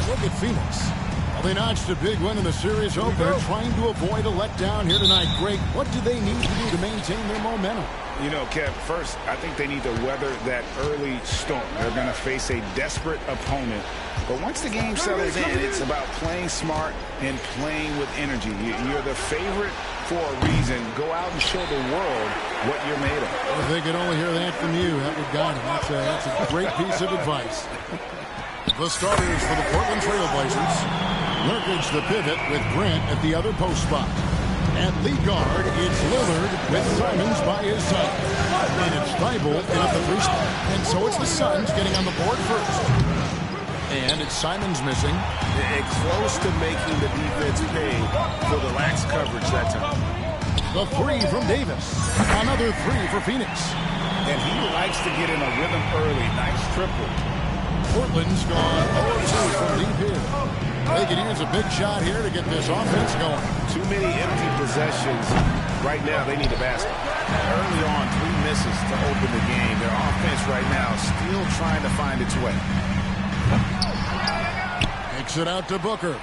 Look at Phoenix. Well, they notched a big win in the series opener, trying to avoid a letdown here tonight. Greg, what do they need to do to maintain their momentum? You know, Kev, first, I think they need to weather that early storm. They're going to face a desperate opponent. But once the game settles in, it's about playing smart and playing with energy. You're the favorite for a reason. Go out and show the world what you're made of. If they could only hear that from you, that would guide them. That's a great piece of advice. The starters for the Portland Trail Blazers. Nurkic the pivot with Grant at the other post spot. At lead guard, it's Lillard with Simons by his side. And it's Thibault in at the three spot. And so it's the Suns getting on the board first. And it's Simons missing. Close to making the defense pay for the lax coverage that time. The three from Davis. Another three for Phoenix. And he likes to get in a rhythm early. Nice triple. Portland's gone 0-2 from deep here. They can use a big shot here to get this offense going. Too many empty possessions. Right now, they need a basket. Early on, 3 misses to open the game. Their offense right now still trying to find its way. Kicks it out to Booker.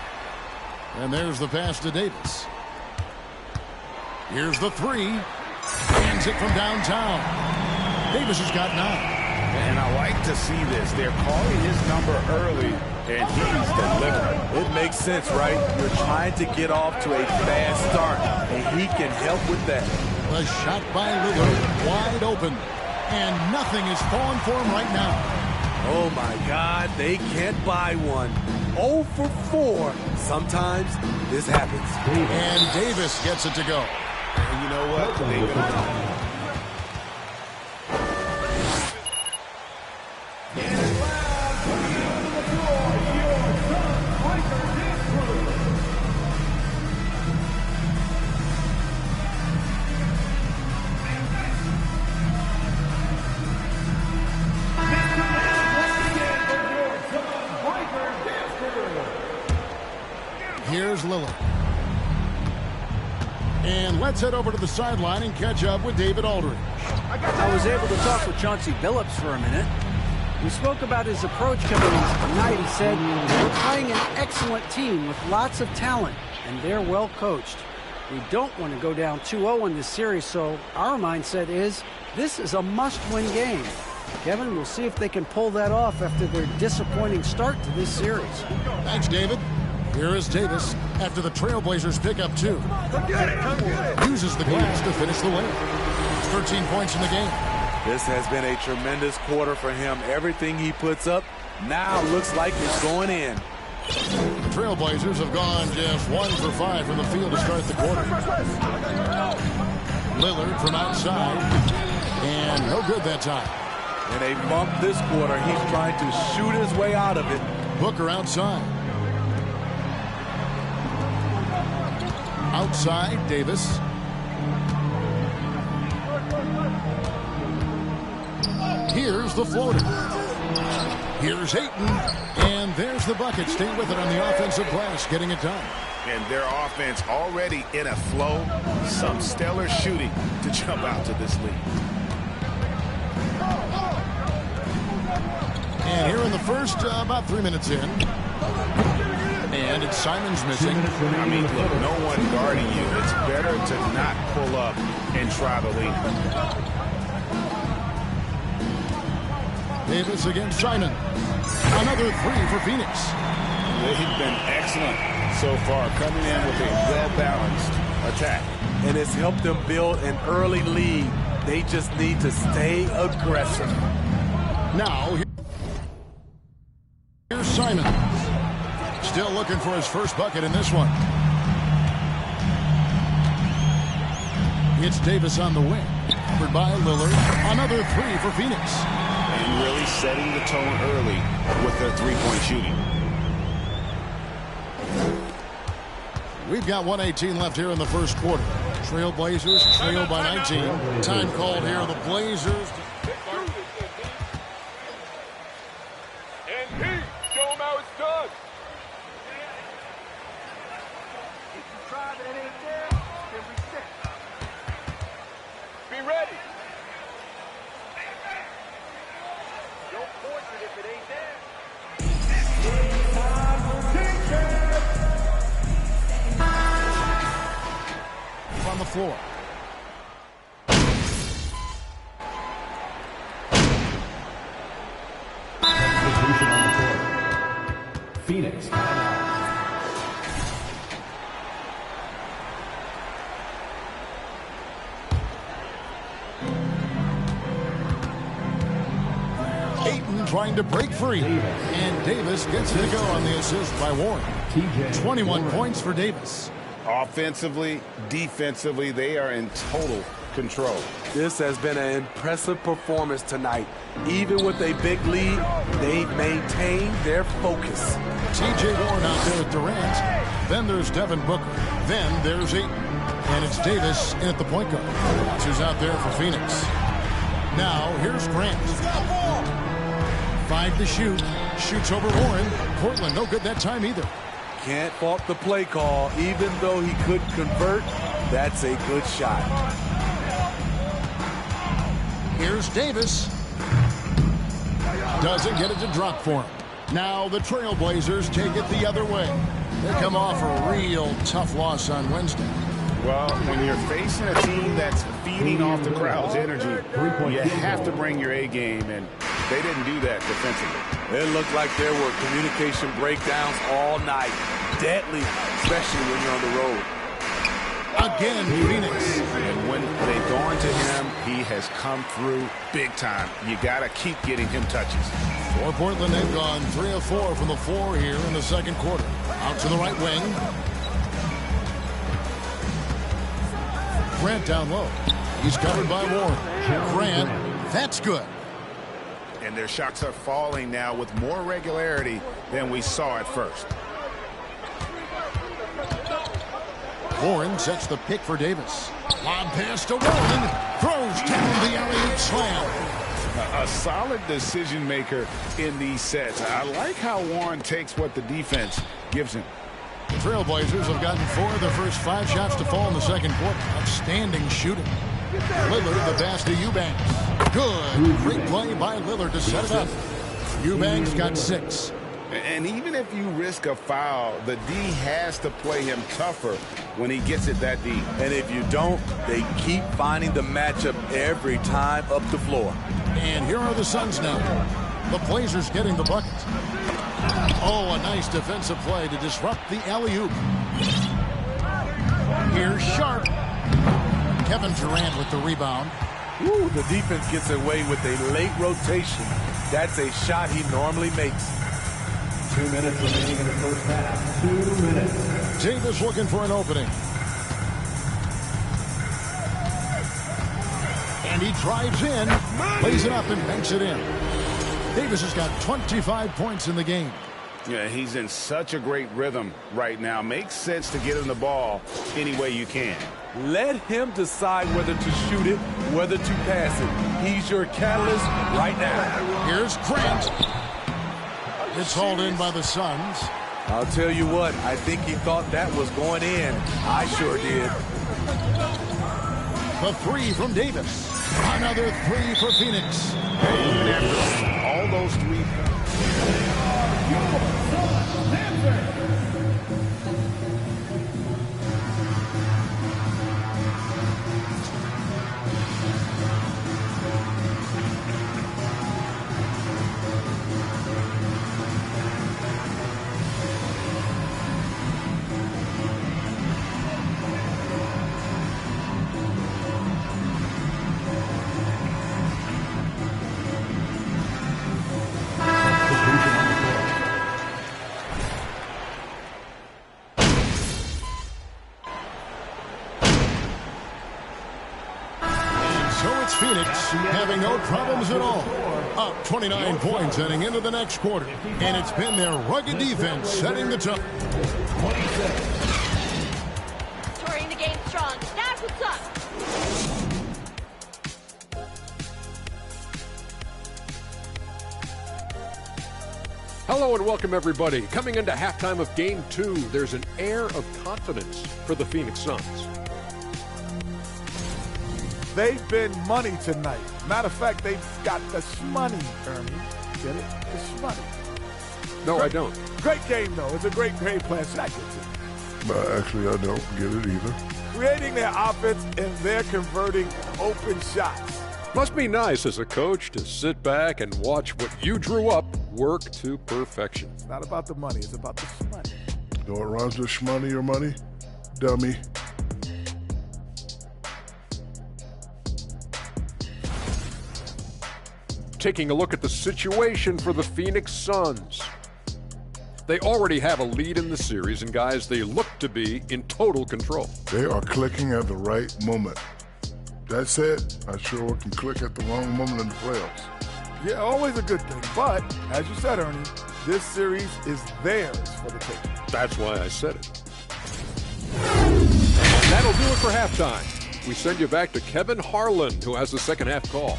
And there's the pass to Davis. Here's the three. Hands it from downtown. Davis has got 9. And I like to see this. They're calling his number early, and he's delivering. It makes sense, right? You're trying to get off to a fast start, and he can help with that. The shot by Lillard, wide open. And nothing is falling for him right now. Oh, my God, they can't buy one. 0 for 4. Sometimes this happens. And Davis gets it to go. And you know what? They've been Here's Lillard. And let's head over to the sideline and catch up with David Aldridge. I was able to talk with Chauncey Billups for a minute. We spoke about his approach coming into tonight. He said, we're playing an excellent team with lots of talent, and they're well coached. We don't want to go down 2-0 in this series, so our mindset is this is a must-win game. Kevin, we'll see if they can pull that off after their disappointing start to this series. Thanks, David. Here is Davis after the Trailblazers pick up 2. Uses the glass to finish the win. 13 points in the game. This has been a tremendous quarter for him. Everything he puts up now looks like it's going in. The Trailblazers have gone just 1 for 5 from the field to start the quarter. Lillard from outside. And no good that time. And they bumped this quarter. He's trying to shoot his way out of it. Booker outside. Outside, Davis. Here's the floater. Here's Ayton. And there's the bucket. Stay with it on the offensive glass, getting it done. And their offense already in a flow. Some stellar shooting to jump out to this lead. And here in the first, about 3 minutes in. And it's Simons missing. I mean, look, no one guarding you. It's better to not pull up and try the lead. Davis against Simon. Another three for Phoenix. They've been excellent so far, coming in with a well-balanced attack. And it's helped them build an early lead. They just need to stay aggressive. Now, here's Simon. Still looking for his first bucket in this one. It's Davis on the wing. Covered by Lillard. Another three for Phoenix. And really setting the tone early with their three-point shooting. We've got 1:18 left here in the first quarter. Trailblazers trail by 19. Time called here. The Blazers. And he, show him how it's done. If you try but it ain't there, then reset. Be ready. Don't force it if it ain't there. On the floor. Phoenix. Ayton trying to break free. And Davis gets it to go on the assist by Warren. 21 points for Davis. Offensively, defensively, they are in total control. This has been an impressive performance tonight. Even with a big lead, they've maintained their focus. T.J. Warren out there with Durant. Then there's Devin Booker. Then there's Ayton. And it's Davis in at the point guard. That's who's out there for Phoenix. Now, here's Grant. 5 to shoot. Shoots over Warren. Portland, no good that time either. Can't fault the play call. Even though he couldn't convert, that's a good shot. Here's Davis. Doesn't get it to drop for him. Now the Trailblazers take it the other way. They come off a real tough loss on Wednesday. Well, when you're facing a team that's feeding off the crowd's energy, you have to bring your A game, and they didn't do that defensively. It looked like there were communication breakdowns all night. Deadly, especially when you're on the road. Again, Phoenix. And when they've gone to him, he has come through big time. You got to keep getting him touches. For Portland, they've gone 3 of 4 from the floor here in the second quarter. Out to the right wing. Grant down low. He's covered by Warren. Grant, that's good. And their shots are falling now with more regularity than we saw at first. Warren sets the pick for Davis. Lob pass to Warren. Throws down the alley-oop slam. A solid decision maker in these sets. I like how Warren takes what the defense gives him. The Trailblazers have gotten 4 of their first 5 shots to fall in the second quarter. Outstanding shooting. Lillard the pass to Eubanks. Good. Great play by Lillard to set it up. Eubanks got 6. And even if you risk a foul, the D has to play him tougher when he gets it that deep. And if you don't, they keep finding the matchup every time up the floor. And here are the Suns now. The Blazers getting the bucket. Oh, a nice defensive play to disrupt the alley-oop. Here's Sharp. Kevin Durant with the rebound. Ooh, the defense gets away with a late rotation. That's a shot he normally makes. 2 minutes remaining in the first half. 2 minutes. Davis looking for an opening. And he drives in, lays it up, and banks it in. Davis has got 25 points in the game. Yeah, he's in such a great rhythm right now. Makes sense to get him the ball any way you can. Let him decide whether to shoot it, whether to pass it. He's your catalyst right now. Here's Grant. It's hauled in by the Suns. I'll tell you what, I think he thought that was going in. I sure did. The three from Davis. Another three for Phoenix. Even after all those three. Phoenix having no problems at all. Up 29 points heading into the next quarter. And it's been their rugged defense setting the tone. Touring the game strong. That's what's up. Hello and welcome everybody. Coming into halftime of Game 2, there's an air of confidence for the Phoenix Suns. They've been money tonight. Matter of fact, they've got the shmoney, Ernie. Get it? The shmoney. No, I don't. Great game, though. It's a great game plan. Shaq gets it. But actually, I don't get it either. Creating their offense, and they're converting open shots. Must be nice as a coach to sit back and watch what you drew up work to perfection. It's not about the money. It's about the shmoney. Know what rhymes with shmoney or money? Dummy. Taking a look at the situation for the Phoenix Suns. They already have a lead in the series, and guys, they look to be in total control. They are clicking at the right moment. That said, I sure can click at the wrong moment in the playoffs. Yeah, always a good thing. But, as you said, Ernie, this series is theirs for the taking. That's why I said it. And that'll do it for halftime. We send you back to Kevin Harlan, who has the second half call.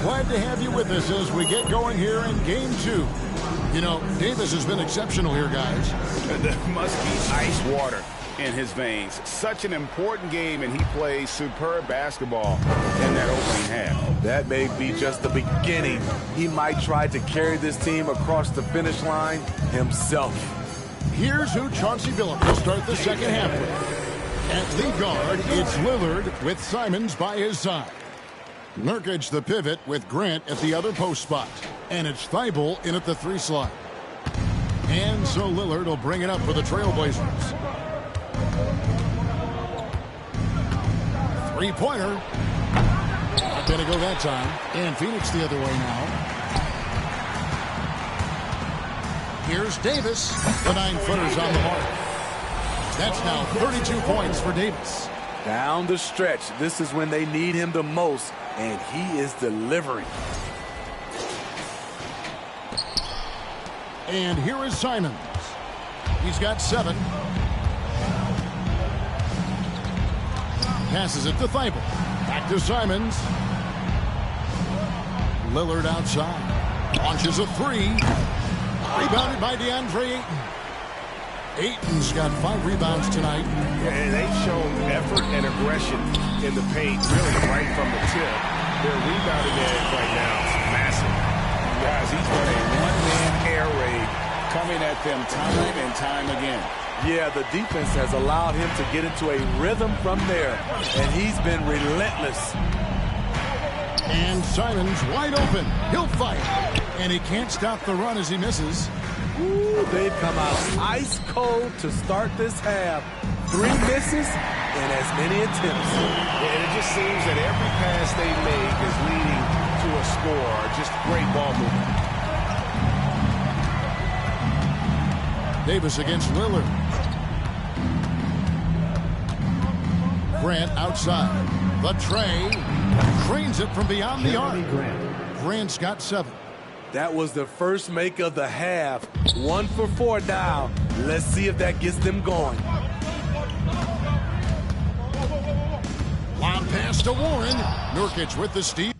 Glad to have you with us as we get going here in Game 2. You know, Davis has been exceptional here, guys. There must be ice water in his veins. Such an important game, and he plays superb basketball in that opening half. That may be just the beginning. He might try to carry this team across the finish line himself. Here's who Chauncey Billups will start the second half with. At lead guard, it's Lillard with Simons by his side. Nurkic the pivot with Grant at the other post spot. And it's Thibault in at the 3 slot. And so Lillard will bring it up for the Trailblazers. Three-pointer. Not going to go that time. And Phoenix the other way now. Here's Davis. The 9-footer's on the mark. That's now 32 points for Davis. Down the stretch, this is when they need him the most, and he is delivering. And here is Simons. He's got 7. Passes it to Thibault. Back to Simons. Lillard outside. Launches a 3. Rebounded by DeAndre Ayton. Ayton's got 5 rebounds tonight. Yeah, and they've shown effort and aggression in the paint, really right from the tip. Their rebounding edge right now is massive. Guys, he's got a one-man air raid coming at them time and time again. Yeah, the defense has allowed him to get into a rhythm from there, and he's been relentless. And Simons wide open. He'll fight. And he can't stop the run as he misses. Ooh, they've come out ice cold to start this half. 3 misses and as many attempts. And it just seems that every pass they make is leading to a score. Just great ball movement. Davis against Lillard. Grant outside. The tray. Trains it from beyond the arc. Grant's got 7. That was the first make of the half. 1 for 4 now. Let's see if that gets them going. Long pass to Warren. Nurkic with the steal.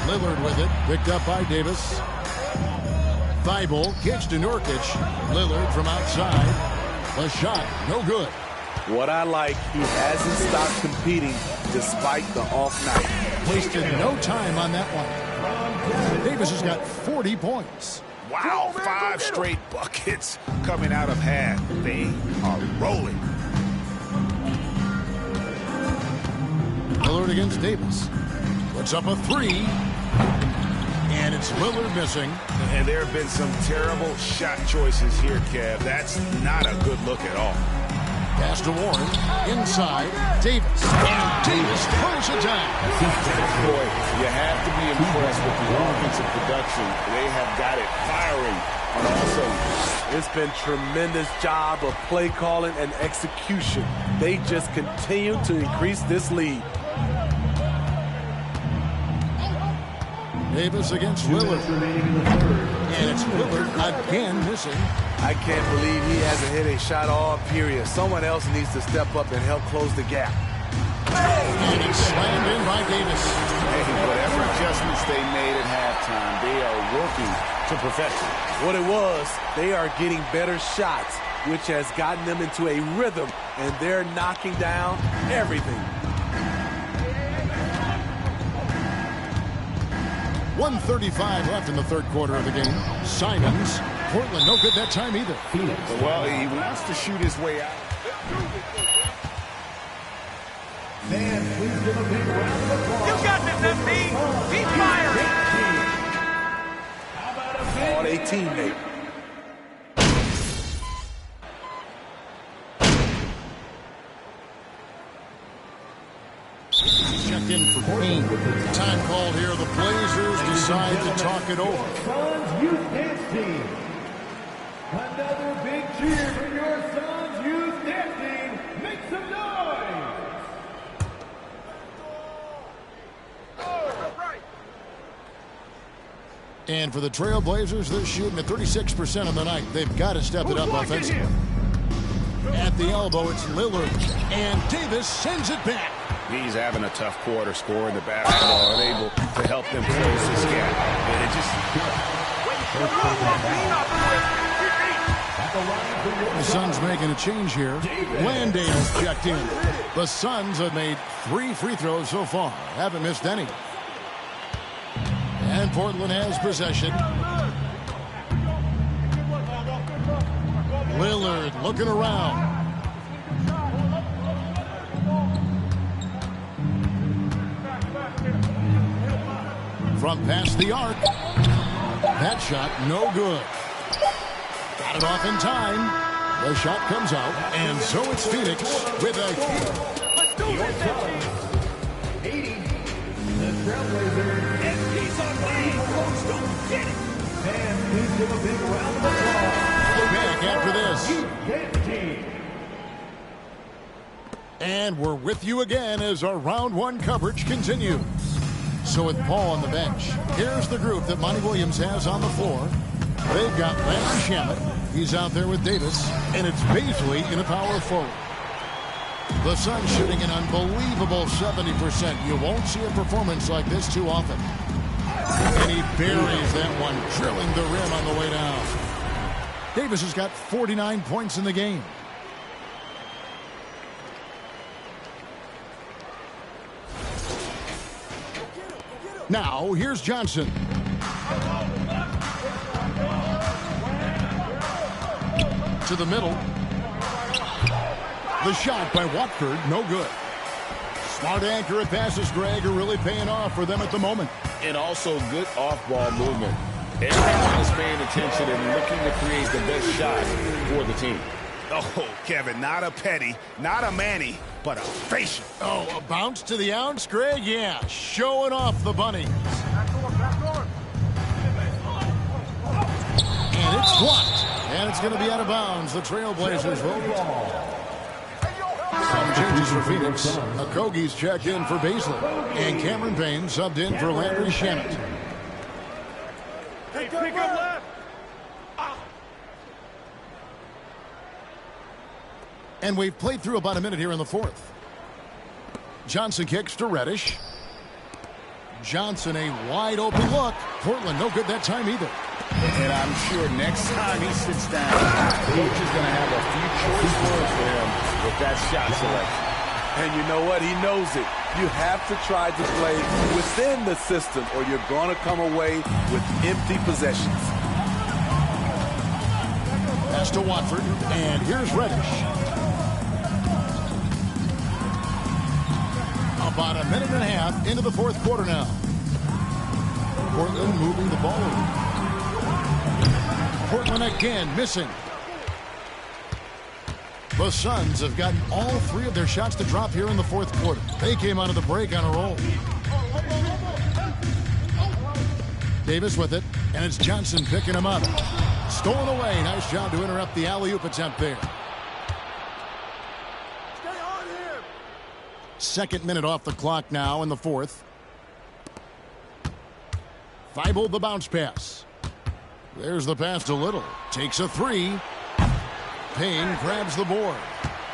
Lillard with it. Picked up by Davis. Thibault kicks to Nurkic. Lillard from outside. The shot, no good. What I like, he hasn't stopped competing despite the off night. Wasted no time on that one. Davis has got 40 points. Wow, 5 straight buckets coming out of half. They are rolling. Lillard against Davis. Puts up a 3. And it's Lillard missing. And there have been some terrible shot choices here, Kev. That's not a good look at all. Pass to Warren. Inside. Davis. And Davis throws it down. Boy, you have to be impressed with the offensive production. They have got it firing on all cylinders. It's been tremendous job of play calling and execution. They just continue to increase this lead. Davis against Lillard. And it's Lillard again missing. I can't believe he hasn't hit a shot all period. Someone else needs to step up and help close the gap. And it's slammed in by Davis. Hey, whatever adjustments they made at halftime, they are working to perfection. What it was, they are getting better shots, which has gotten them into a rhythm, and they're knocking down everything. 1:35 left in the third quarter of the game. Simons. Portland no good that time either. Well, he wants to shoot his way out. Man, please give a big round of applause. You got this, MP. Keep firing. On a teammate. Checked in for Payne. Time called here. The Blazers decide to talk it over. Suns Youth Dance Team. Another big cheer for your Suns Youth Dance Team. Make some noise. And for the Trailblazers, they're shooting at 36% of the night. They've got to step it up offensively. At the elbow, it's Lillard. And Davis sends it back. He's having a tough quarter scoring the basketball and able to help them close this gap. And it just... The Suns making a change here. Landale's checked in. The Suns have made 3 free throws so far. Haven't missed any. And Portland has possession. Lillard looking around. From past the arc. That shot no good. Got it off in time. The shot comes out, and so it's Phoenix with a... Let's do it. 80. The Trailblazers. And he's on lead. Don't get it. And please give a big round of applause. Back after this. Dance Team. And we're with you again as our round 1 coverage continues. So with Paul on the bench, here's the group that Monty Williams has on the floor. They've got Landry Shamet. He's out there with Davis. And it's Bazley in a power forward. The Suns shooting an unbelievable 70%. You won't see a performance like this too often. And he buries that one, drilling the rim on the way down. Davis has got 49 points in the game. Now, here's Johnson. To the middle. The shot by Watford, no good. Smart, accurate passes, Greg, are really paying off for them at the moment. And also good off-ball movement. Everyone is paying attention and looking to create the best shot for the team. Oh, Kevin, not a petty, not a Manny, but a facial. Oh, a bounce to the ounce, Greg? Yeah, showing off the bunnies. And it's blocked. And it's going to be out of bounds. The Trailblazers will. Some changes for Phoenix. Okogie's checked in for Baisley. And Cameron Payne subbed in for Landry Shamet. Hey, pick up left. And we've played through about a minute here in the fourth. Johnson kicks to Reddish. Johnson, a wide open look. Portland, no good that time either. And I'm sure next time he sits down, the coach is going to have a few choice words for him with that shot selection. And you know what? He knows it. You have to try to play within the system or you're going to come away with empty possessions. Pass to Watford, and here's Reddish. About a minute and a half into the fourth quarter now. Portland moving the ball over. Portland again missing. The Suns have gotten all three of their shots to drop here in the fourth quarter. They came out of the break on a roll. Davis with it, and it's Johnson picking him up. Stolen away. Nice job to interrupt the alley-oop attempt there. Second minute off the clock now in the fourth. Thibault the bounce pass. There's the pass to Little. Takes a three. Payne grabs the board.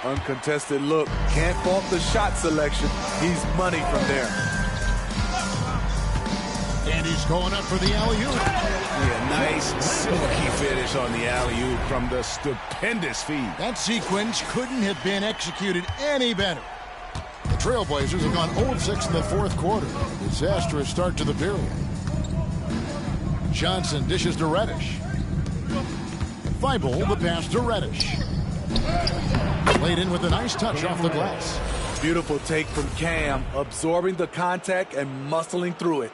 Uncontested look. Can't fault the shot selection. He's money from there. And he's going up for the alley-oop. Yeah, nice silky finish on the alley-oop from the stupendous feed. That sequence couldn't have been executed any better. The Trailblazers have gone 0-6 in the fourth quarter. Disastrous start to the period. Johnson dishes to Reddish. Thibault the pass to Reddish. Laid in with a nice touch off the glass. Beautiful take from Cam, absorbing the contact and muscling through it.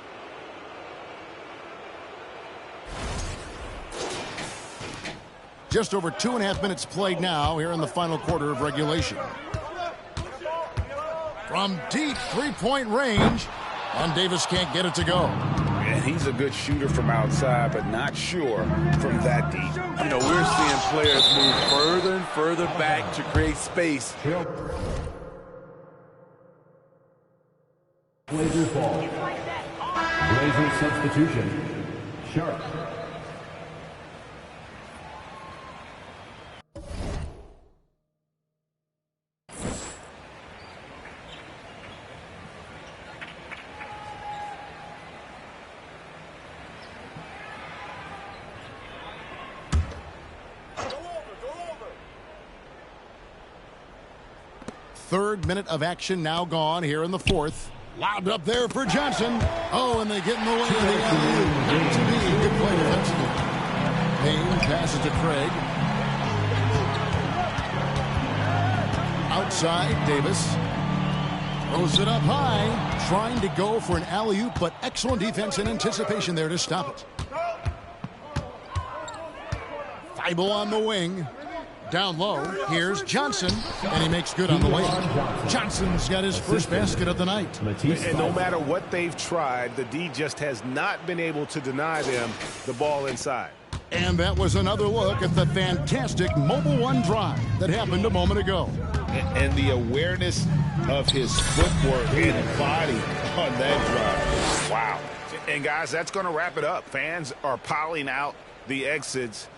Just over 2.5 minutes played now here in the final quarter of regulation. From deep three-point range, and Davis can't get it to go. And he's a good shooter from outside, but not sure from that deep. You know, we're seeing players move further and further back to create space. Blazers ball. Blazers substitution. Sharp. Third minute of action now gone here in the fourth. Lobbed up there for Johnson. Oh, and they get in the way of the alley-oop. Not to be. Good play defensively. Payne passes to Craig. Outside, Davis. Throws it up high. Trying to go for an alley-oop, but excellent defense and anticipation there to stop it. Thibault on the wing. Down low, here's Johnson, and he makes good on the way. Johnson's got his first basket of the night. And no matter what they've tried, the D just has not been able to deny them the ball inside. And that was another look at the fantastic Mobile One drive that happened a moment ago. And the awareness of his footwork and body on that drive. Wow. And guys, that's going to wrap it up. Fans are piling out the exits.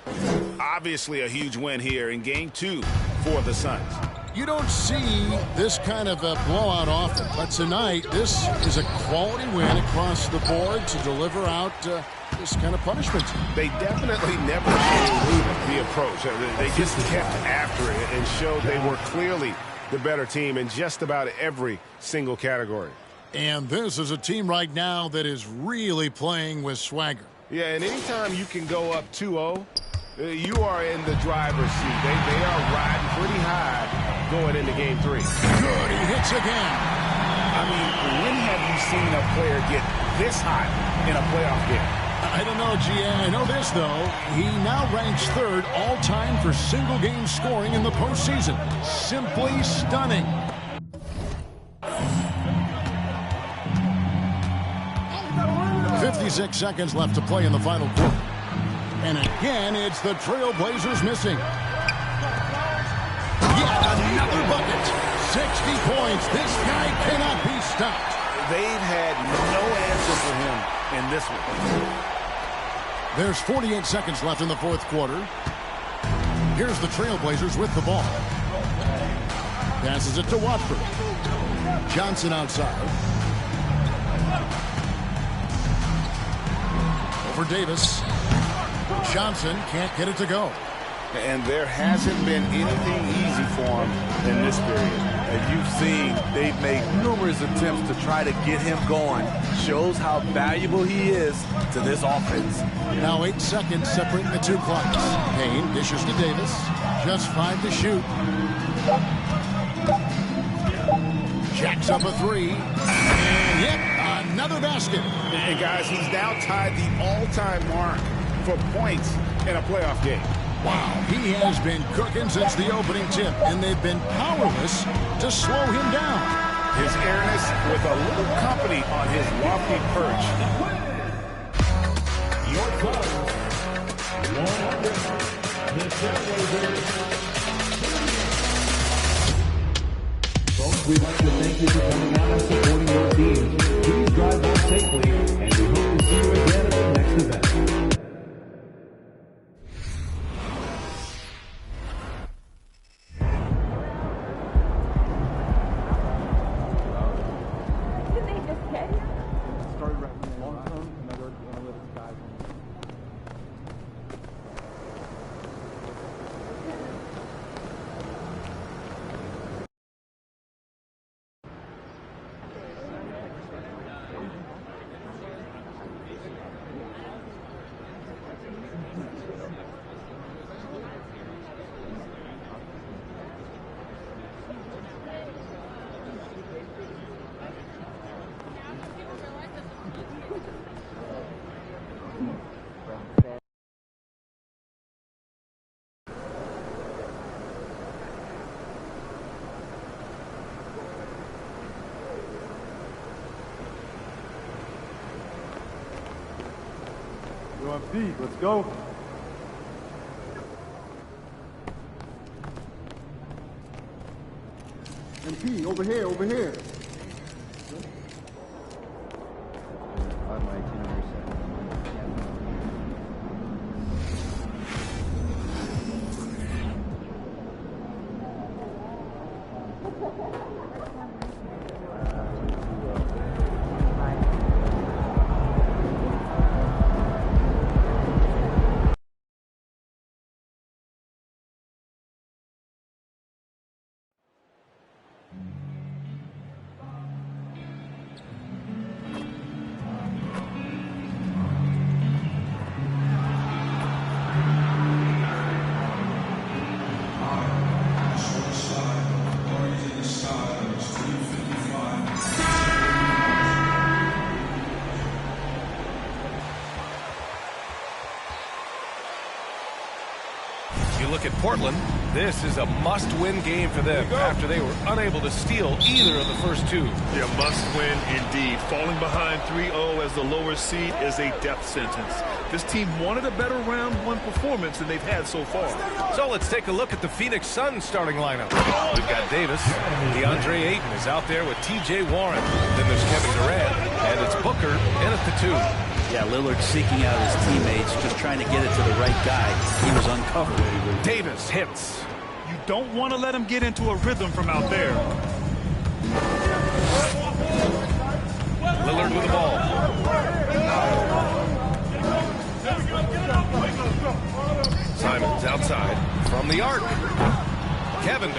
Obviously a huge win here in game 2 for the Suns. You don't see this kind of a blowout often, but tonight this is a quality win across the board to deliver out this kind of punishment. They definitely never changed the approach. They just kept after it and showed they were clearly the better team in just about every single category. And this is a team right now that is really playing with swagger. Yeah, and anytime you can go up 2-0, you are in the driver's seat. They are riding pretty high going into game 3. Good, he hits again. I mean, when have you seen a player get this hot in a playoff game? I don't know, G.A. I know this, though. He now ranks third all-time for single-game scoring in the postseason. Simply stunning. .56 seconds left to play in the final quarter. And again, it's the Trailblazers missing. Yet another bucket. 60 points. This guy cannot be stopped. They've had no answer for him in this one. There's 48 seconds left in the fourth quarter. Here's the Trailblazers with the ball. Passes it to Watford. Johnson outside. Over Davis. Johnson can't get it to go. And there hasn't been anything easy for him in this period. And you've seen they've made numerous attempts to try to get him going. Shows how valuable he is to this offense. Now 8 seconds separating the two clocks. Payne dishes to Davis. Just 5 to shoot. Jacks up a three. And yep, another basket. And guys, he's now tied the all-time mark for points in a playoff game. Wow, he has been cooking since the opening tip, and they've been powerless to slow him down. His airness with a little company on his lofty perch. Your close. 100. The Trailblazers. Folks, we'd like to thank you for coming out and supporting your team. Please drive home safely, and we hope to see you again at the next event. Pete, let's go. MP, over here, over here. Look at Portland. This is a must-win game for them after they were unable to steal either of the first two. Yeah, must-win indeed. Falling behind 3-0 as the lower seed is a death sentence. This team wanted a better round one performance than they've had so far. So let's take a look at the Phoenix Suns starting lineup. We've got Davis. DeAndre Ayton is out there with T.J. Warren. Then there's Kevin Durant, and it's Booker in at the 2. Yeah, Lillard seeking out his teammates, just trying to get it to the right guy. He was uncovered. Davis hits. You don't want to let him get into a rhythm from out there. Lillard with the ball. Simons outside from the arc. Kevin.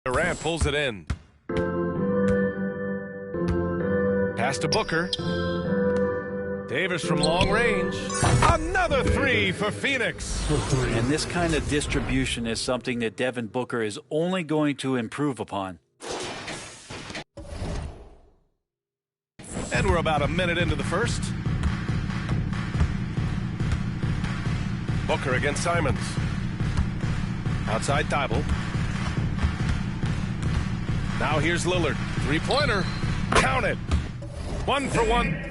Durant pulls it in. Pass to Booker. Davis from long range. Another three for Phoenix. And this kind of distribution is something that Devin Booker is only going to improve upon. And we're about a minute into the first. Booker against Simons. Outside Thibault. Now here's Lillard. Three-pointer. Count it. 1 for 1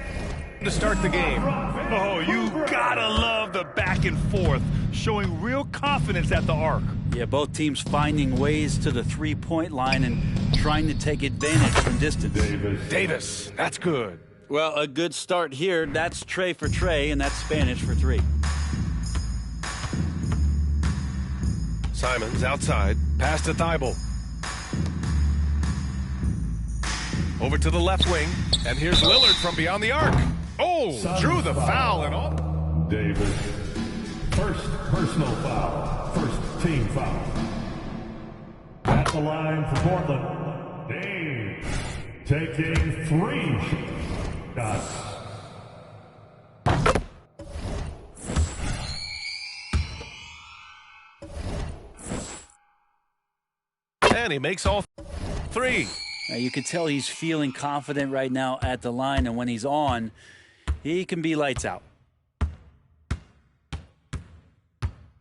to start the game. Oh, you gotta love the back and forth, showing real confidence at the arc. Yeah, both teams finding ways to the three-point line and trying to take advantage from distance. Davis, that's good. Well, a good start here. That's Trey for Trey, and that's Spanish for three. Simons outside. Pass to Thibault. Over to the left wing. And here's Lillard from beyond the arc. Oh, drew the foul and all. Davis. First personal foul. First team foul. At the line for Portland. Dave taking 3 shots. And he makes all 3. Now you can tell he's feeling confident right now at the line, and when he's on, he can be lights out.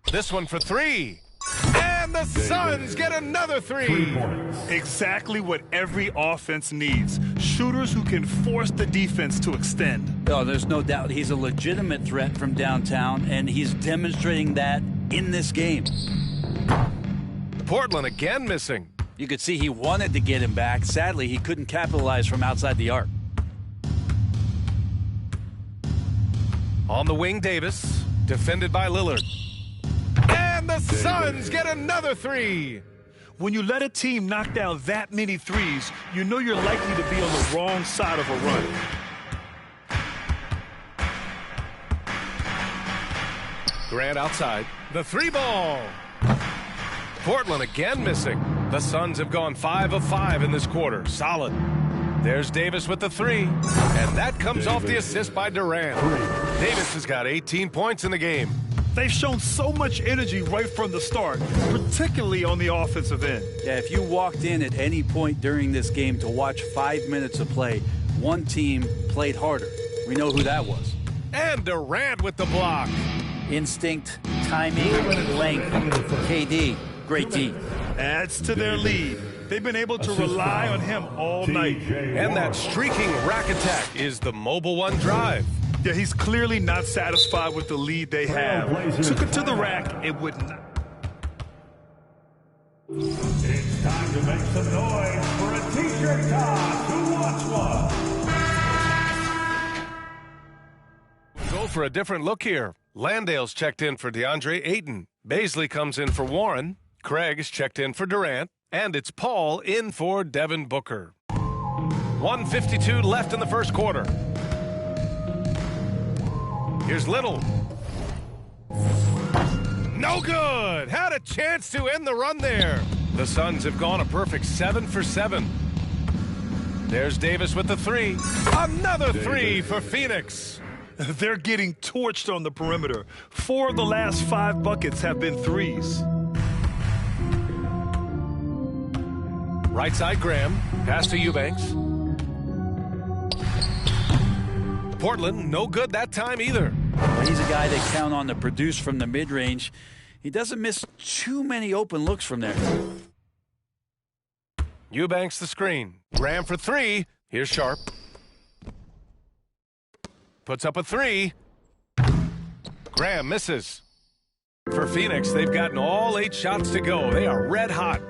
This one for 3. And the Suns get another 3. Exactly what every offense needs. Shooters who can force the defense to extend. Oh, there's no doubt he's a legitimate threat from downtown, and he's demonstrating that in this game. Portland again missing. You could see he wanted to get him back. Sadly, he couldn't capitalize from outside the arc. On the wing, Davis. Defended by Lillard. And the Suns get another 3. When you let a team knock down that many threes, you know you're likely to be on the wrong side of a run. Grant outside. The 3 ball. Portland again missing. The Suns have gone 5 of 5 in this quarter. Solid. There's Davis with the 3. And that comes off the assist by Durant. Davis has got 18 points in the game. They've shown so much energy right from the start, particularly on the offensive end. Yeah, if you walked in at any point during this game to watch 5 minutes of play, one team played harder. We know who that was. And Durant with the block. Instinct, timing, length. KD, great D. Adds to their lead. They've been able to rely on him all night. And that streaking rack attack is the Mobile One drive. Yeah, he's clearly not satisfied with the lead they have. Took it to the rack, it would not. It's time to make some noise for a t-shirt toss. Who wants one? Go for a different look here. Landale's checked in for DeAndre Ayton. Baisley comes in for Warren. Craig is checked in for Durant. And it's Paul in for Devin Booker. 1:52 left in the first quarter. Here's Little. No good. Had a chance to end the run there. The Suns have gone a perfect 7 for 7. There's Davis with the 3. Another 3 for Phoenix. They're getting torched on the perimeter. 4 of the last 5 buckets have been threes. Right side, Graham. Pass to Eubanks. Portland, no good that time either. He's a guy they count on to produce from the mid-range. He doesn't miss too many open looks from there. Eubanks the screen. Graham for 3. Here's Sharp. Puts up a 3. Graham misses. For Phoenix, they've gotten all 8 shots to go. They are red hot.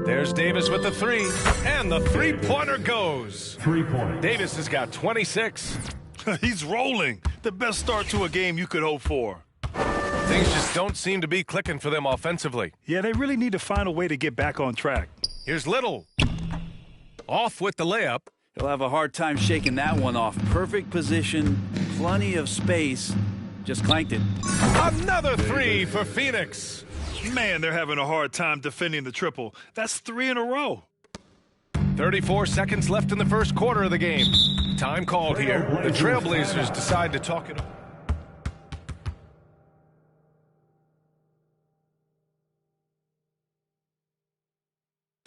There's Davis with the 3. And the three-pointer goes. 3 points. Davis has got 26. He's rolling. The best start to a game you could hope for. Things just don't seem to be clicking for them offensively. Yeah, they really need to find a way to get back on track. Here's Little. Off with the layup. He'll have a hard time shaking that one off. Perfect position, plenty of space. Just clanked it. Another 3 for Phoenix. Man, they're having a hard time defending the triple. That's 3 in a row. 34 seconds left in the first quarter of the game. Time called here. The Trailblazers decide to talk it up.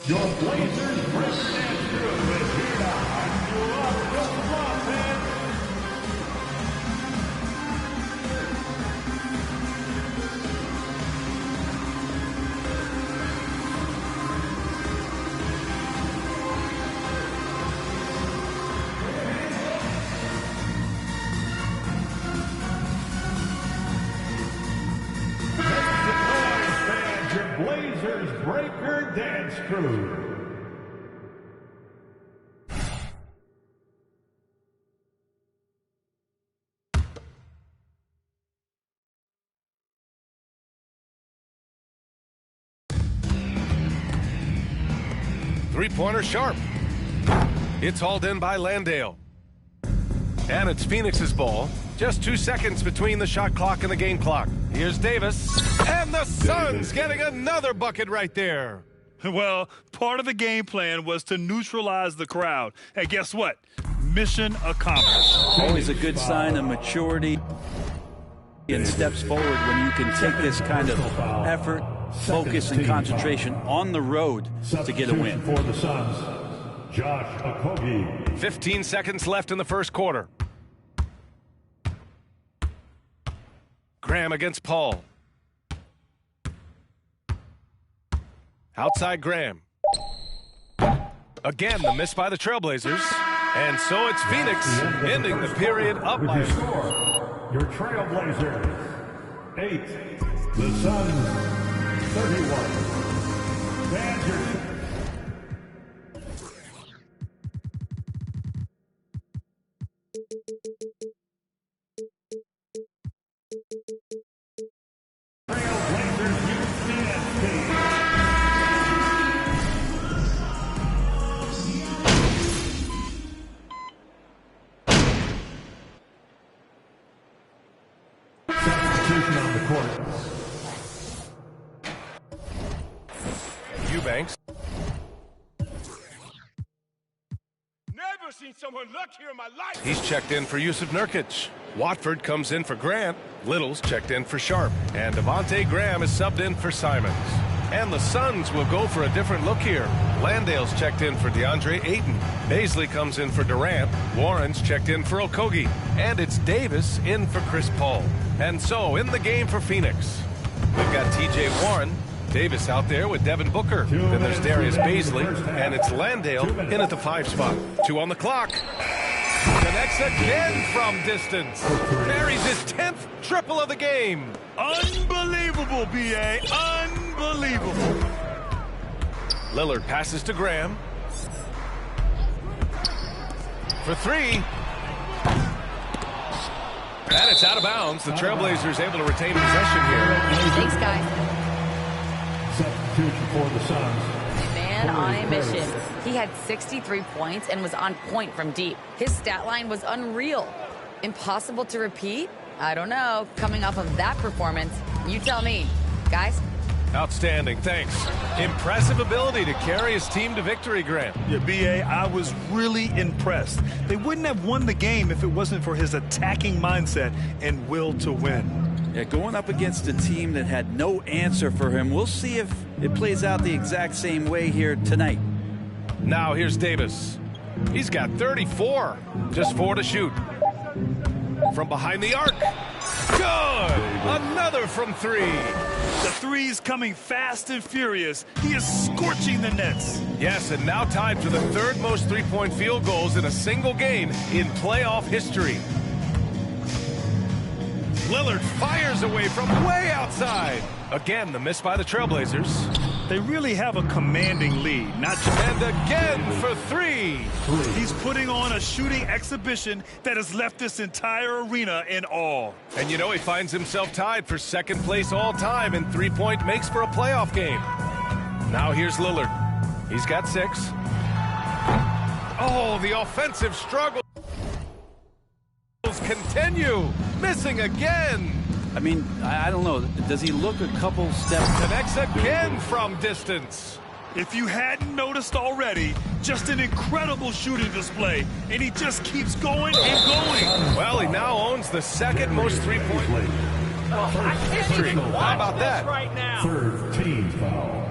Your Blazers record and crew is here to hype you up from Los Angeles. Blazers Breaker Dance Crew. Three-pointer sharp. It's hauled in by Landale. And it's Phoenix's ball. Just 2 seconds between the shot clock and the game clock. Here's Davis. And the Suns getting another bucket right there. Well, part of the game plan was to neutralize the crowd. And guess what? Mission accomplished. Always a good sign of maturity and steps forward when you can take this kind of effort, focus, and concentration on the road to get a win. For the Suns, Josh Okogie. 15 seconds left in the first quarter. Graham against Paul. Outside Graham. Again, the miss by the Trailblazers. And so it's Phoenix ending the period up by a score. Your Trailblazers, 8. The Suns, 31. Fans, Trailblazers UCSB. Substitution on the court. Eubanks. Never seen someone luckier in my life. He's checked in for Yusuf Nurkic. Watford comes in for Grant. Little's checked in for Sharp. And Devontae Graham is subbed in for Simons. And the Suns will go for a different look here. Landale's checked in for DeAndre Ayton. Baisley comes in for Durant. Warren's checked in for Okogie. And it's Davis in for Chris Paul. And so, in the game for Phoenix, we've got T.J. Warren. Davis out there with Devin Booker. Then there's Darius Baisley. And it's Landale in at the 5 spot. 2 on the clock. Connects again from distance. Buries his 10th triple of the game. Unbelievable, B.A. Unbelievable. Lillard passes to Graham. For 3. And it's out of bounds. The Trailblazers able to retain possession here. Thanks, guys. Substitution for the Suns. Man on a mission. He had 63 points and was on point from deep. His stat line was unreal. Impossible to repeat? I don't know. Coming off of that performance, you tell me. Guys? Outstanding, thanks. Impressive ability to carry his team to victory, Grant. Yeah, B.A., I was really impressed. They wouldn't have won the game if it wasn't for his attacking mindset and will to win. Yeah, going up against a team that had no answer for him. We'll see if it plays out the exact same way here tonight. Now here's Davis. He's got 34. Just 4 to shoot. From behind the arc. Good! Another from 3. The three's coming fast and furious. He is scorching the nets. Yes, and now tied for the 3rd most three-point field goals in a single game in playoff history. Lillard fires away from way outside. Again, the miss by the Trailblazers. They really have a commanding lead. And again for 3. He's putting on a shooting exhibition that has left this entire arena in awe. And you know, he finds himself tied for 2nd place all time in three-point makes for a playoff game. Now here's Lillard. He's got 6. Oh, the offensive struggle continue. Missing again. I mean, I don't know. Does he look a couple steps? Connects again from distance. If you hadn't noticed already, just an incredible shooting display, and he just keeps going and going. Well, he now owns the second most three-point history. How about that? Right now. Third team foul.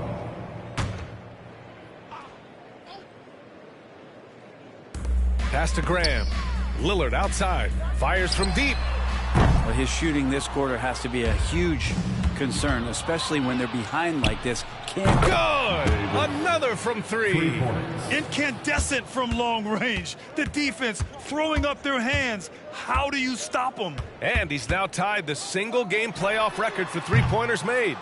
Pass to Graham. Lillard outside. Fires from deep. Well, his shooting this quarter has to be a huge concern, especially when they're behind like this. Can't Good! Another from three. Incandescent from long range. The defense throwing up their hands. How do you stop them? And he's now tied the single-game playoff record for three-pointers made.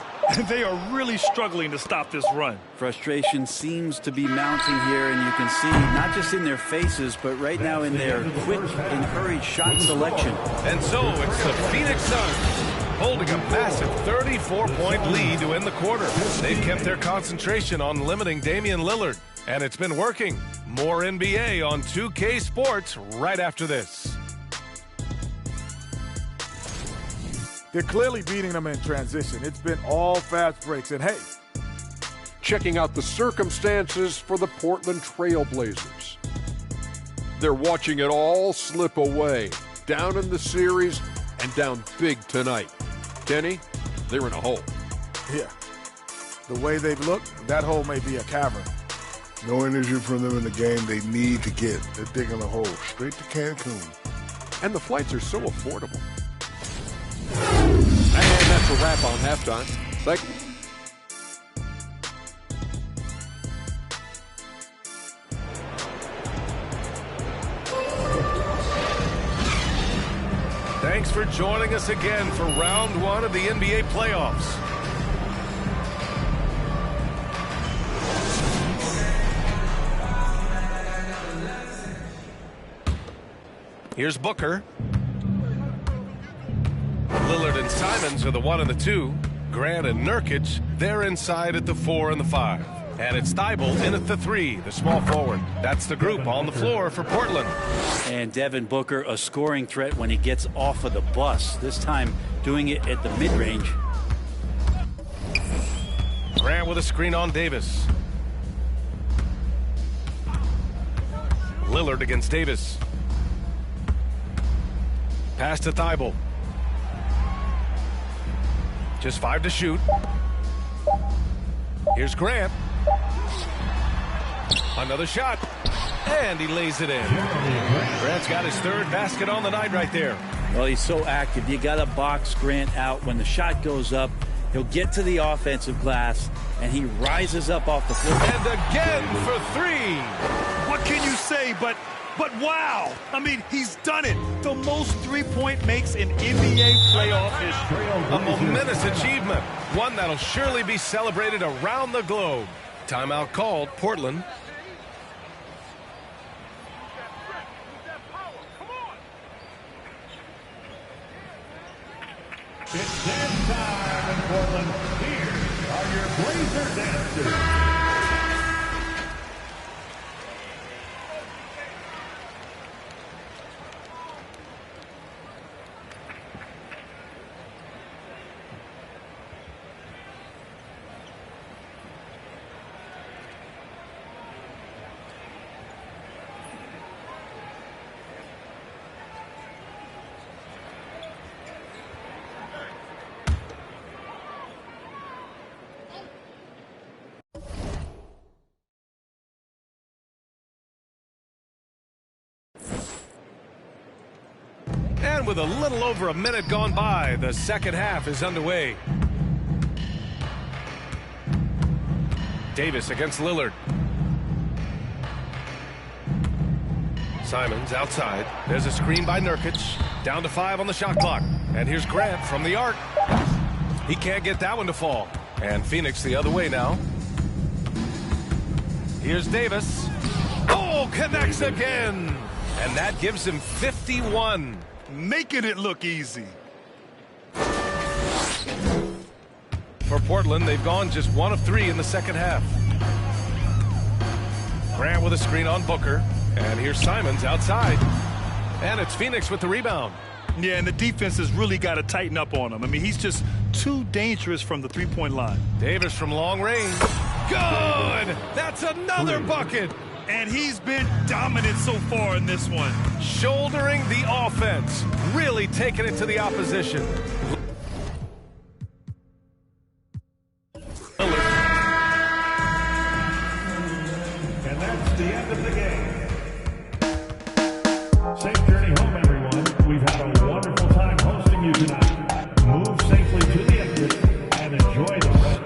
They are really struggling to stop this run. Frustration seems to be mounting here, and you can see not just in their faces, but right now in their quick and hurried shot selection. And so it's the Phoenix Suns holding a massive 34-point lead to end the quarter. They've kept their concentration on limiting Damian Lillard, and it's been working. More NBA on 2K Sports right after this. They're clearly beating them in transition. It's been all fast breaks. And, hey, checking out the circumstances for the Portland Trail Blazers. They're watching it all slip away, down in the series and down big tonight. Kenny, they're in a hole. Yeah. The way they've looked, that hole may be a cavern. No energy from them in the game they need to get. They're digging a hole straight to Cancun. And the flights are so affordable. And that's a wrap on halftime. Thank you. Thanks for joining us again for round one of the NBA playoffs. Here's Booker. Lillard and Simons are the 1 and the 2. Grant and Nurkic, they're inside at the 4 and the 5. And it's Thibault in at the 3, the small forward. That's the group on the floor for Portland. And Devin Booker, a scoring threat when he gets off of the bus. This time doing it at the mid-range. Grant with a screen on Davis. Lillard against Davis. Pass to Thibault. Just 5 to shoot. Here's Grant. Another shot. And he lays it in. Grant's got his third basket on the night right there. Well, he's so active. You got to box Grant out. When the shot goes up, he'll get to the offensive glass, and he rises up off the floor. And again for 3. What can you say but wow. I mean, he's done it. The most three-point makes in NBA playoff history. A momentous achievement. One that'll surely be celebrated around the globe. Timeout called, Portland. It's dance time in Portland. Here are your Blazer dancers. And with a little over a minute gone by, the second half is underway. Davis against Lillard. Simons outside. There's a screen by Nurkic. Down to 5 on the shot clock. And here's Grant from the arc. He can't get that one to fall. And Phoenix the other way now. Here's Davis. Oh, connects again. And that gives him 51. Making it look easy. For Portland, they've gone just 1 of 3 in the second half. Grant with a screen on Booker. And here's Simons outside. And it's Phoenix with the rebound. Yeah, and the defense has really got to tighten up on him. I mean, he's just too dangerous from the three-point line. Davis from long range. Good! That's another bucket! And he's been dominant so far in this one. Shouldering the offense. Really taking it to the opposition. And that's the end of the game. Safe journey home, everyone. We've had a wonderful time hosting you tonight. Move safely to the exit and enjoy the rest.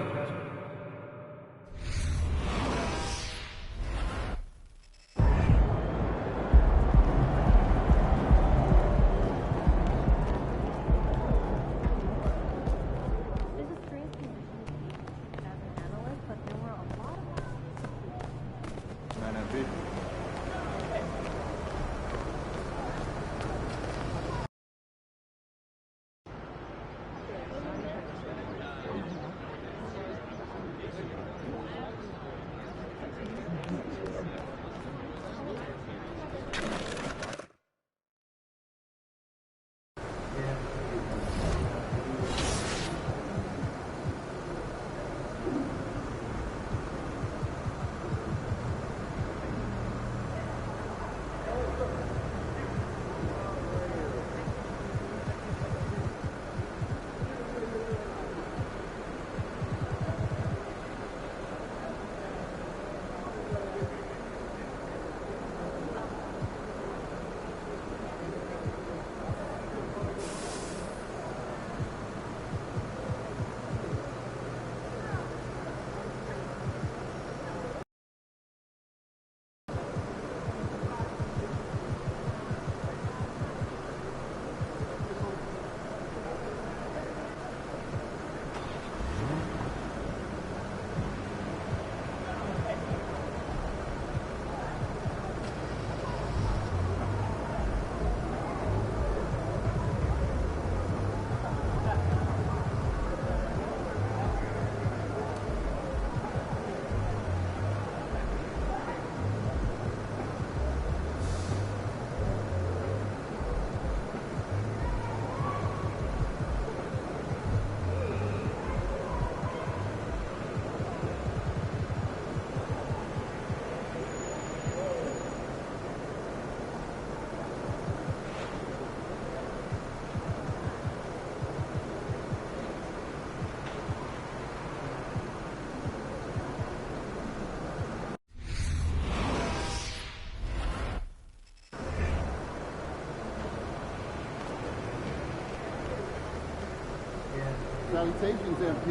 Salutations, MP.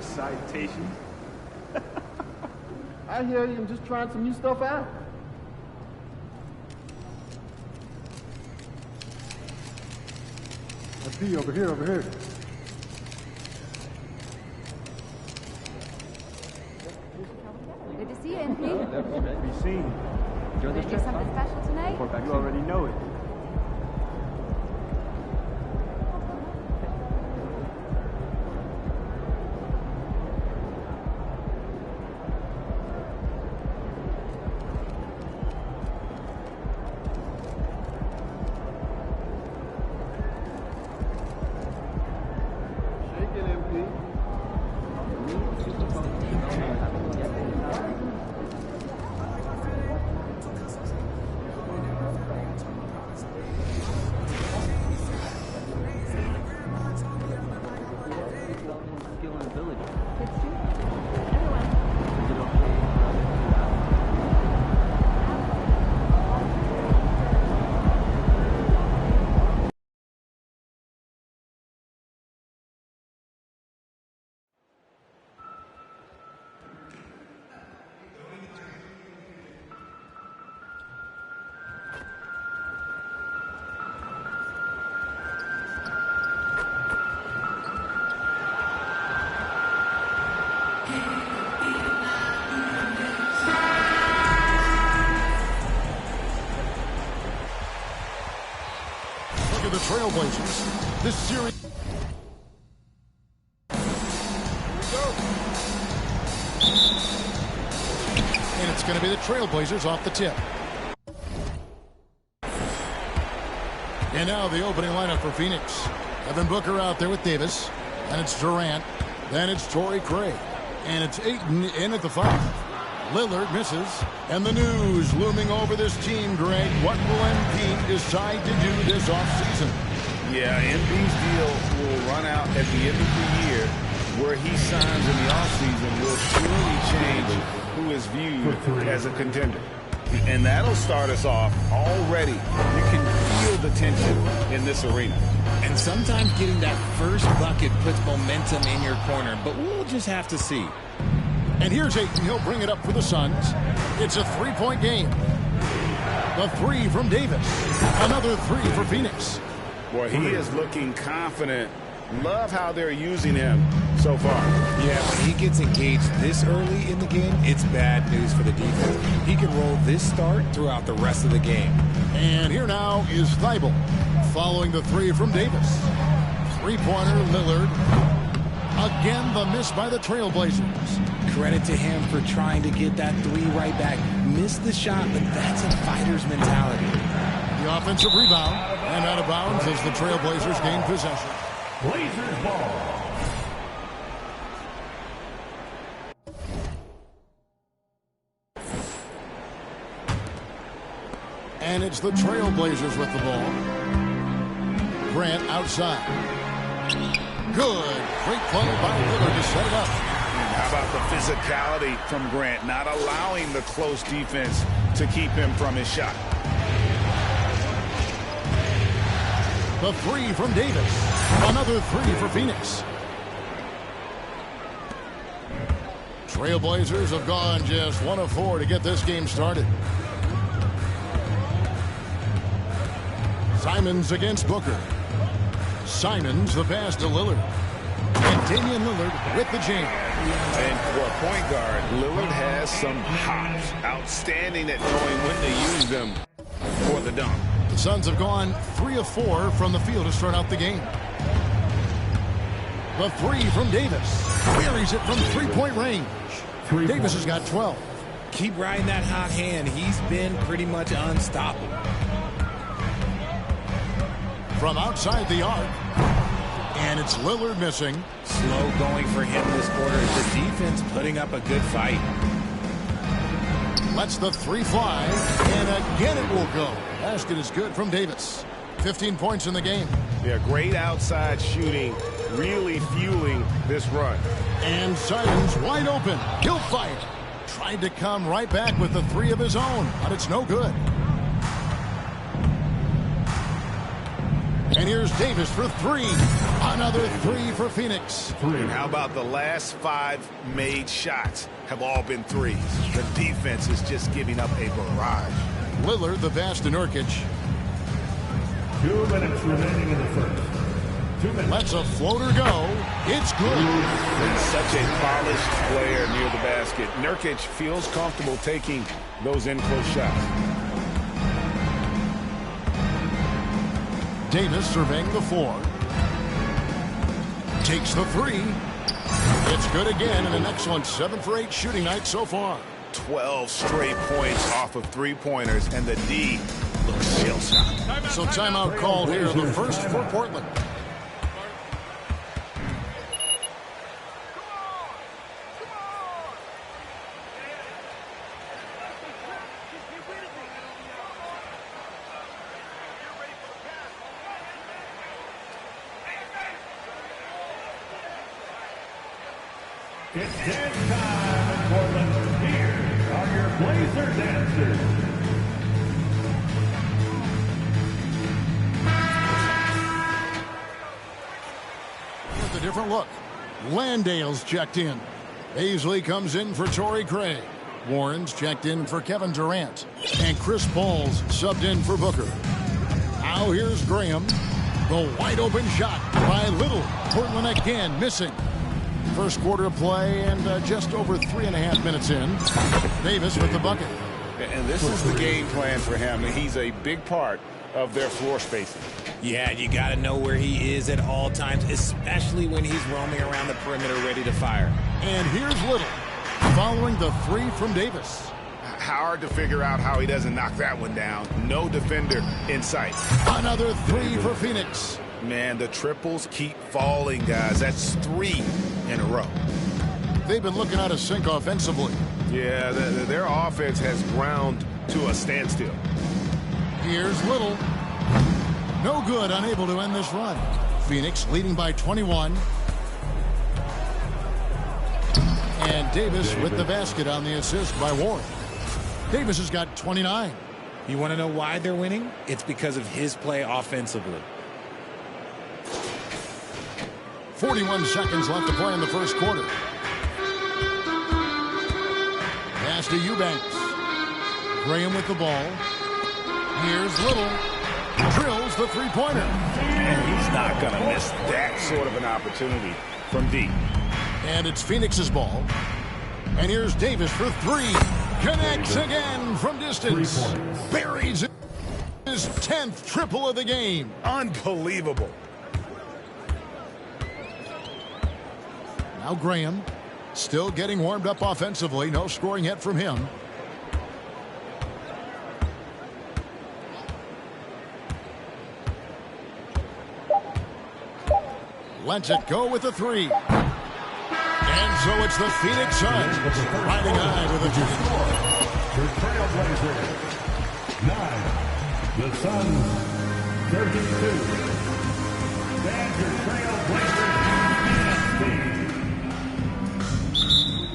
Salutations? I hear you. I'm just trying some new stuff out. MP, over here, over here. Good to see you, MP. Be seen. Enjoy this Did you trip. do something special tonight? You already know it. The Trailblazers. This series. And it's going to be the Trailblazers off the tip. And now the opening lineup for Phoenix. Devin Booker out there with Davis. Then it's Durant. Then it's Torrey Craig. And it's Ayton in at the 5. Lillard misses. And the news looming over this team, Greg. What will Embiid decide to do this offseason? Yeah, Embiid's deal will run out at the end of the year. Where he signs in the offseason will surely change who is viewed as a contender. And that'll start us off already. You can feel the tension in this arena. And sometimes getting that first bucket puts momentum in your corner, but we'll just have to see. And here's Ayton. He'll bring it up for the Suns. It's a three-point game. The 3 from Davis. Another 3 for Phoenix. Boy, he is looking confident. Love how they're using him so far. Yeah, when he gets engaged this early in the game, it's bad news for the defense. He can roll this start throughout the rest of the game. And here now is Thibault following the 3 from Davis. Three-pointer Lillard. Again, the miss by the Trailblazers. Credit to him for trying to get that 3 right back. Missed the shot, but that's a fighter's mentality. The offensive rebound and out of bounds as the Trailblazers gain possession. Blazers ball. And it's the Trailblazers with the ball. Grant outside. Good. Great play by Lillard to set it up. How about the physicality from Grant, not allowing the close defense to keep him from his shot. The 3 from Davis. Another 3 for Phoenix. Trailblazers have gone just 1 of 4 to get this game started. Simons against Booker. Simons the pass to Lillard. And Damian Lillard with the jam. And for a point guard, Lillard has some hops. Outstanding at knowing when to use them for the dunk. The Suns have gone 3 of 4 from the field to start out the game. The 3 from Davis. Buries it from three-point range. Davis has got 12. Keep riding that hot hand. He's been pretty much unstoppable. From outside the arc. And it's Lillard missing. Slow going for him this quarter. The defense putting up a good fight. Lets the 3 fly. And again it will go. Basket is good from Davis. 15 points in the game. Yeah, great outside shooting. Really fueling this run. And Simons wide open. He'll fire. Tried to come right back with the 3 of his own. But it's no good. And here's Davis for 3. Another 3 for Phoenix. And how about the last 5 made shots have all been threes? The defense is just giving up a barrage. Lillard the pass to Nurkic. 2 minutes remaining in the first. 2 minutes. Lets a floater go. It's good. And such a polished player near the basket. Nurkic feels comfortable taking those in-close shots. Davis surveying the 4. Takes the 3. It's good again, and an excellent 7 for 8 shooting night so far. 12 straight points off of 3-pointers, and the D looks shell-shocked. So timeout called here, the first for Portland. It's dance time in Portland. Here are your Blazer dancers. With a different look. Landale's checked in. Paisley comes in for Torrey Craig. Warren's checked in for Kevin Durant. And Chris Paul's subbed in for Booker. Now here's Graham. The wide open shot by Little. Portland again missing. First quarter play and just over 3.5 minutes in. Davis with the bucket. And this is the game plan for him. He's a big part of their floor spacing. Yeah, you got to know where he is at all times, especially when he's roaming around the perimeter ready to fire. And here's Little following the 3 from Davis. Hard to figure out how he doesn't knock that one down. No defender in sight. Another 3 for Phoenix. Man, the triples keep falling, guys. That's 3 in a row. they've been looking out of sync offensively. Yeah, their offense has ground to a standstill. Here's Little. No good, unable to end this run. Phoenix leading by 21. And Davis with the basket on the assist by Warren. Davis has got 29. You want to know why they're winning? It's because of his play offensively. 41 seconds left to play in the first quarter. Pass to Eubanks. Graham with the ball. Here's Little. Drills the three-pointer. And he's not going to miss that sort of an opportunity from deep. And it's Phoenix's ball. And here's Davis for three. Connects again from distance. Buries his 10th triple of the game. Unbelievable. Now Graham still getting warmed up offensively. No scoring yet from him. Lets it go with a three. And so it's the Phoenix Suns riding high with a The Trailblazers 9. The Suns 32. Badger Trailblazers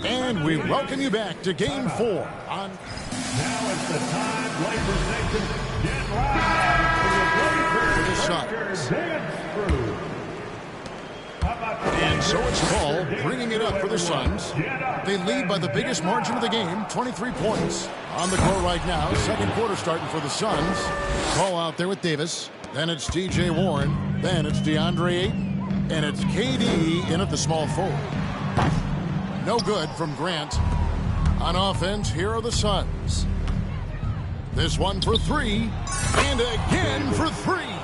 15. And we welcome you back to Game 4 on. Now it's the time Blazers Nation get live for the Blazers dance crew. And so it's Paul bringing it up for the Suns. They lead by the biggest margin of the game, 23 points. On the court right now, second quarter starting for the Suns. Paul out there with Davis. Then it's T.J. Warren. Then it's DeAndre Ayton. And it's KD in at the small forward. No good from Grant. On offense, here are the Suns. This one for three. And again for three.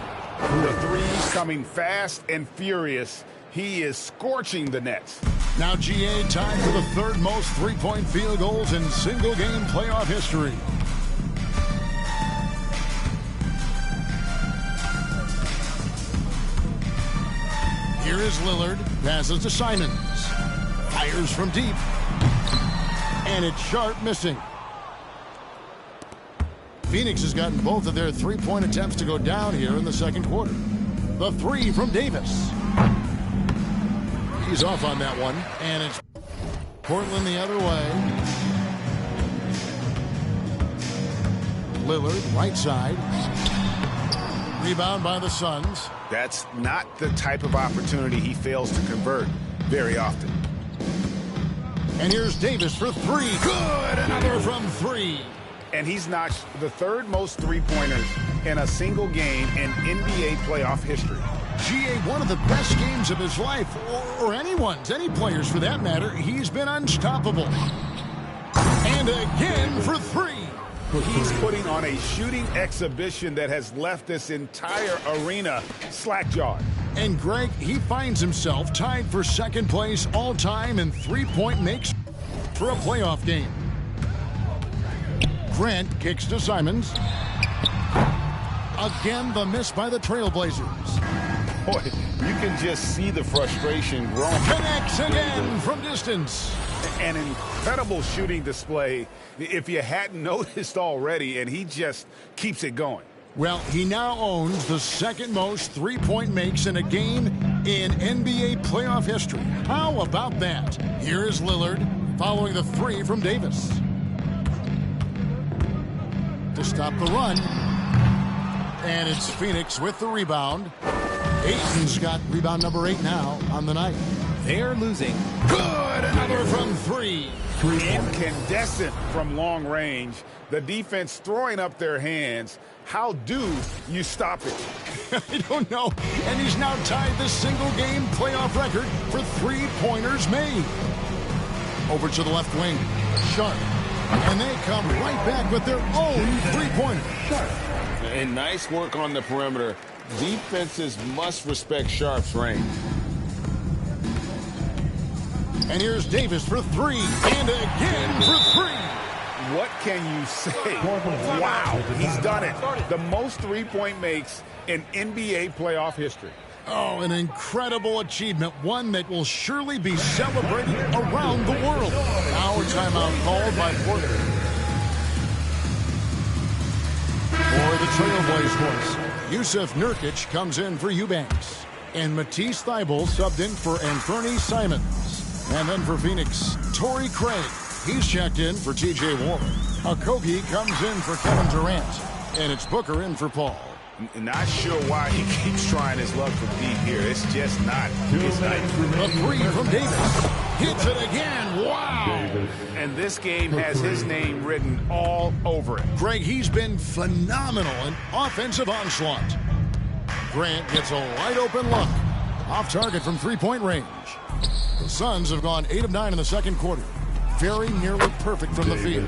The threes coming fast and furious. He is scorching the Nets. Now GA tied for the third most three-point field goals in single-game playoff history. Here is Lillard. Passes to Simons. Fires from deep. And it's Sharp missing. Phoenix has gotten both of their three-point attempts to go down here in the second quarter. The three from Davis. He's off on that one. And it's Portland the other way. Lillard, right side. Rebound by the Suns. That's not the type of opportunity he fails to convert very often. And here's Davis for three. Good! Another from three. And he's notched the third most three-pointers in a single game in NBA playoff history. GA, one of the best games of his life, or anyone's, any players for that matter. He's been unstoppable. And again for three. He's putting on a shooting exhibition that has left this entire arena slack-jawed. And Greg, he finds himself tied for second place all-time in three-point makes for a playoff game. Grant kicks to Simons. Again, the miss by the Trailblazers. Boy, you can just see the frustration growing. Connects again from distance. An incredible shooting display, if you hadn't noticed already, and he just keeps it going. Well, he now owns the second most three-point makes in a game in NBA playoff history. How about that? Here is Lillard following the three from Davis. To stop the run. And it's Phoenix with the rebound. Ayton's got rebound number 8 now on the night. They're losing. Good! Another from three. Incandescent from long range. The defense throwing up their hands. How do you stop it? I don't know. And he's now tied the single-game playoff record for three-pointers made. Over to the left wing. Sharp. And they come right back with their own three-pointer. Sharp. And nice work on the perimeter. Defenses must respect Sharp's range. And here's Davis for three. And again for three. What can you say? Wow, he's done it. The most three-point makes in NBA playoff history. Oh, an incredible achievement, one that will surely be celebrated around the world. Now a timeout called by Portland. For the Trailblazers, Yusuf Nurkic comes in for Eubanks. And Matisse Thybulle subbed in for Anthony Simons. And then for Phoenix, Torrey Craig. He's checked in for T.J. Warren. Okogie comes in for Kevin Durant. And it's Booker in for Paul. Not sure why he keeps trying his luck from deep here. It's just not his night. The three from Davis. Hits it again. Wow. And this game has his name written all over it. Greg, he's been phenomenal in offensive onslaught. Grant gets a wide-open look. Off target from three-point range. The Suns have gone 8 of 9 in the second quarter. Very nearly perfect from the field.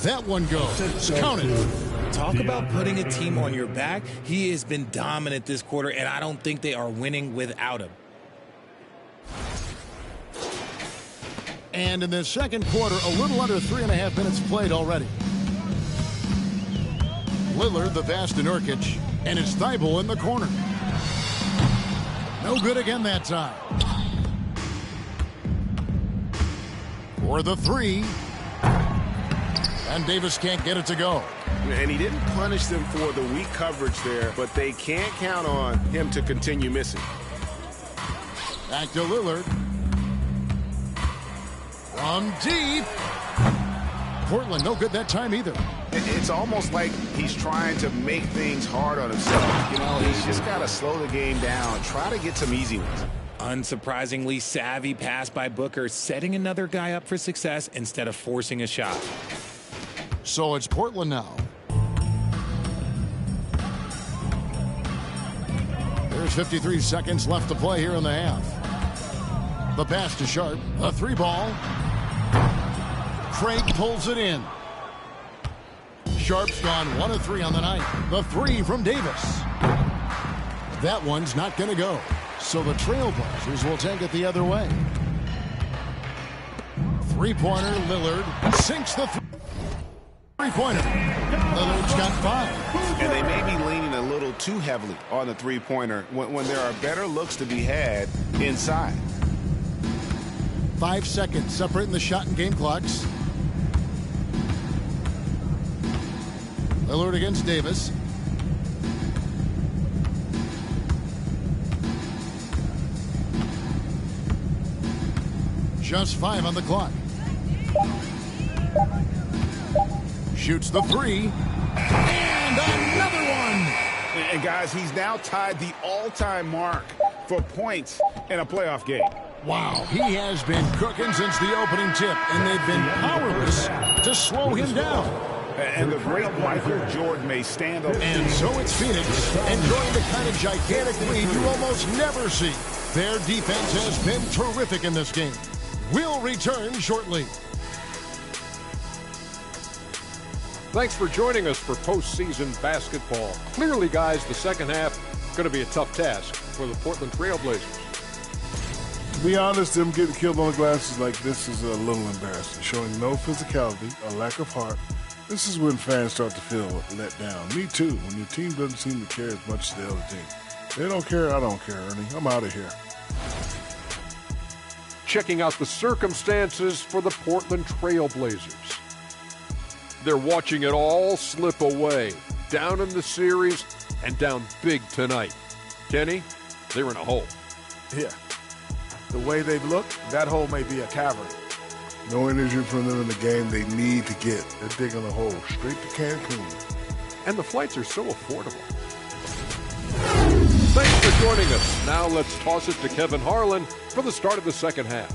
That one goes. Count it. Talk about putting a team on your back. He has been dominant this quarter, and I don't think they are winning without him. And in the second quarter, a little under 3.5 minutes played already. Lillard, the pass to Nurkic, and it's Thybulle in the corner. No good again that time. For the three. And Davis can't get it to go. And he didn't punish them for the weak coverage there, but they can't count on him to continue missing. Back to Lillard. From deep. Portland, no good that time either. It's almost like he's trying to make things hard on himself. You know, he's just got to slow the game down, try to get some easy ones. Unsurprisingly savvy pass by Booker, setting another guy up for success instead of forcing a shot. So it's Portland now. There's 53 seconds left to play here in the half. The pass to Sharp. A three ball. Craig pulls it in. Sharp's gone 1 of 3 on the night. The three from Davis. That one's not going to go. So the Trailblazers will take it the other way. Three-pointer, Lillard sinks the three-pointer. Lillard's got 5. And they may be leaning a little too heavily on the three-pointer when there are better looks to be had inside. 5 seconds separating the shot and game clocks. Lillard against Davis. Just 5 on the clock. Shoots the three. And another one. And guys, he's now tied the all-time mark for points in a playoff game. Wow, he has been cooking since the opening tip, and they've been powerless to slow him down. And the great Michael Jordan may stand up. And so it's Phoenix enjoying the kind of gigantic lead you almost never see. Their defense has been terrific in this game. We'll return shortly. Thanks for joining us for postseason basketball. Clearly, guys, the second half is going to be a tough task for the Portland Trailblazers. To be honest, them getting killed on the glass like this is a little embarrassing. Showing no physicality, a lack of heart. This is when fans start to feel let down. Me too, when your team doesn't seem to care as much as the other team. They don't care, I don't care, Ernie. I'm out of here. Checking out the circumstances for the Portland Trailblazers. They're watching it all slip away. Down in the series and down big tonight. Kenny, they're in a hole. Yeah. The way they've looked, that hole may be a cavern. No energy from them in the game they need to get. They're digging a hole straight to Cancun. And the flights are so affordable. Thanks for joining us. Now let's toss it to Kevin Harlan for the start of the second half.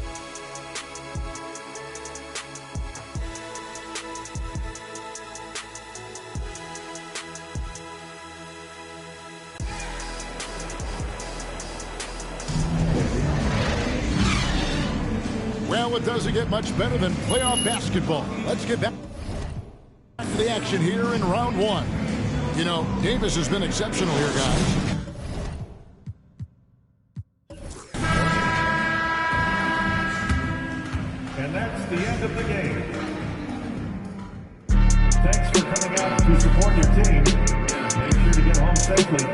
Well, it doesn't get much better than playoff basketball. Let's get back to the action here in round 1. You know, Davis has been exceptional here, guys. And that's the end of the game. Thanks for coming out to support your team. Make sure to get home safely.